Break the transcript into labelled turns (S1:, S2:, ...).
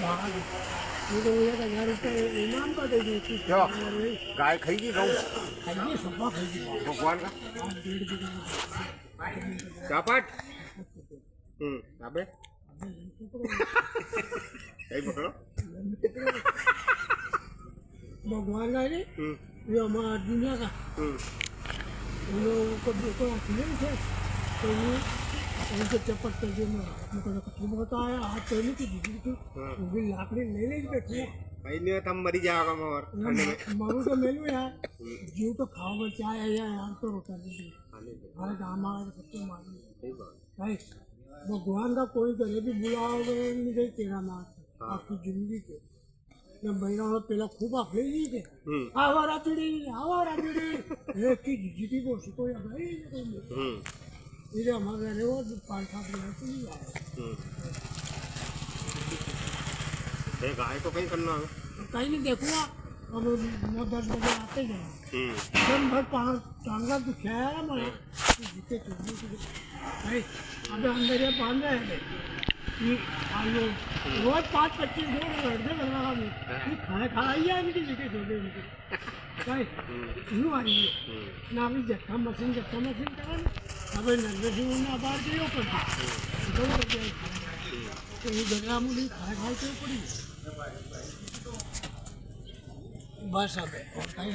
S1: ये तो 1000 रुपये इनाम का दे दी थी।
S2: क्यों? गाय खाएगी गऊ
S1: खाइए सुबह खाइए
S2: भगवान का
S1: 1.5 किलो
S2: चापट अबे कहीं पकड़ो
S1: भगवान का नहीं ये हमारा दुनिया का उन लोगों को बिल्कुल अकेले थे तो ये उनके चप्पट कर दिए मैं बताया हाथ पहले की दीदी थी वो भी लाकड़ी ले ले बैठे
S2: भाई नहीं तब मरी जाएगा मोर
S1: मरू तो ले लो यार जीव तो खाओगे चाहे यार तो होता नहीं हमारे गाँव में सबको मालूम भाई भगवान का कोई करे भी बुलाओगे नहीं तेरा मार आपकी जिंदगी के मैं बहरा पेला खूब आखले नहीं थे आवारा चिड़ी एक की जीती को उसको या भाई ये हमारे रहे वो 5-7 दिन से नहीं आया
S2: गाय को कहीं करना है
S1: कहीं नहीं देखूंगा अब 9-10 बजे आते हैं दिन भर टांगा दुखाया ना मैं जीते चलने के भाई अबे अंदर ये बांध रहे हैं कि आलू रोज 5-25 लोग लड़ने लग रहा है खाना आइए इनकी जीते चलने इनकी भाई क्यों आई है ना अभी जट्टा मशीन करा अब नर्वस में बाहर गई पर तो ये गजरा मुझे खाए के पड़ी बस अब